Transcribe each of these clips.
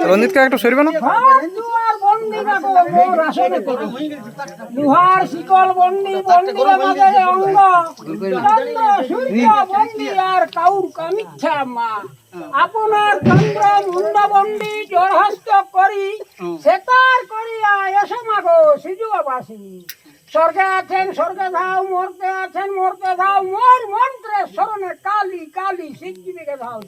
রঞ্জিতকে একটু সরবে না? লোহার শিকল বন্দি বন্দির মাঝে অঙ্গ চন্দ্র সূর্য বন্দি আর কাউর কামিচ্ছা মা আপনার চন্দ্র মুন্ড বন্দি জোরহস্ত করি সেতার করিয়া এসো মাগো সিজুয়াবাসী স্বর্গে আছেন স্বর্গে ধাও মরতে আছেন মরতে ধাও মোর মন্ত্রের স্মরণে কালী কালী সিদ্ধিকে ধাও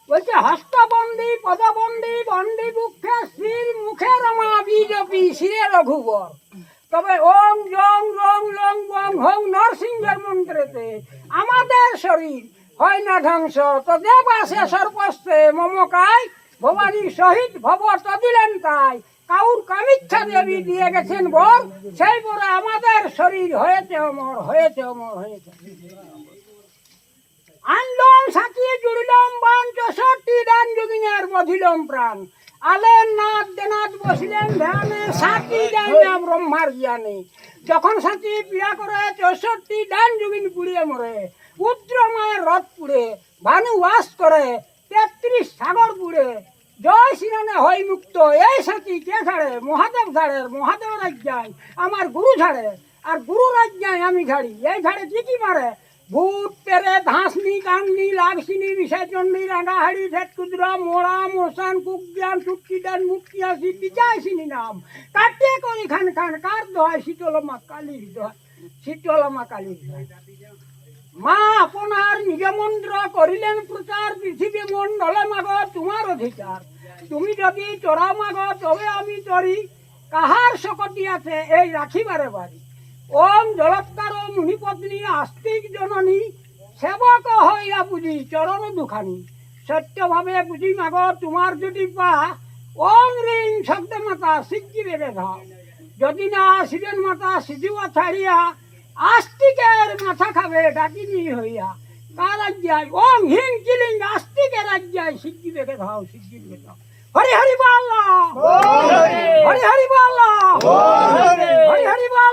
বলছে হস্তবন্দি পদবন্দি বন্দি বুক্ষে শ্রীর মুখে রমা বিজপি শিরে রঘুবর তবে ওং জং রং লং বং হং নরসিংহের মন্ত্রেতে আমাদের শরীর হয় না ধ্বংস তো দেব আসে সর্বস্বে মমকায় ভবানীর সহিত ভব দিলেন তাই কাউর কামিচ্ছা দেবী দিয়ে গেছেন বর সেই পরে আমাদের শরীর হয়েছে অমর হয়েছে অমর হয়েছে আনলম সাকিয়ে জুড়িলম বান 64 দান যোগিনের বধিলম প্রাণ আলেন নাথ দেনাথ বসিলেন ধ্যানে সাকি দান নাম ব্রহ্মার জ্ঞানে যখন সাকি পিয়া করে 64 দান যোগিন পুড়িয়ে মরে পুত্র মায়ের রথ পুড়ে ভানু বাস করে 33 সাগর পুড়ে জয় শ্রীরানে হয় মুক্ত এই সাকি কে ছাড়ে মহাদেব ছাড়ে মহাদেব রাজ্যায় আমার গুরু ছাড়ে আর গুরু রাজ্যায় আমি ছাড়ি এই ছাড়ে কি মারে ভূত পেরে ধাঁসনি কাংনি লাগসিনি বিষয়চন্ডী রাঙাহাড়ি ঠেটকুদরা মোড়া মোসান কুজ্ঞান চুটকিদান মুক্তিয়াসি বিচাইসিনি নাম কাটে করি খান খান কার দোহায় শীতলমা কালীর দোহায় শীতলমা কালীর দোহায় মা আপনার নিজ মন্ত্র করিলেন প্রচার পৃথিবী মন্ডলে মাগ তোমার অধিকার তুমি যদি চড়া মাগ তবে আমি চড়ি কাহার শকতি আছে এই রাখিবারে বাড়ি ওম জলৎকার মুনিপত্নী আস্তিক জননী সেবক হইয়া বুঝি চরণ দুখানি সত্যভাবে বুঝি মাগ তোমার যদি পা ওম রিং শব্দ মাতা সিদ্ধি বেড়ে ধাও যদি না আসিবেন মাতা সিজুয়া ছাড়িয়া আস্তিকের মাথা খাবে ডাকিনি হইয়া কার রাজ্যায় ওম হিং কিলিং আস্তিকের রাজ্যায় সিদ্ধি বেড়ে ধাও সিদ্ধি বেড়ে ধাও হরি হরি বল হরি হরি বল হরি হরি বল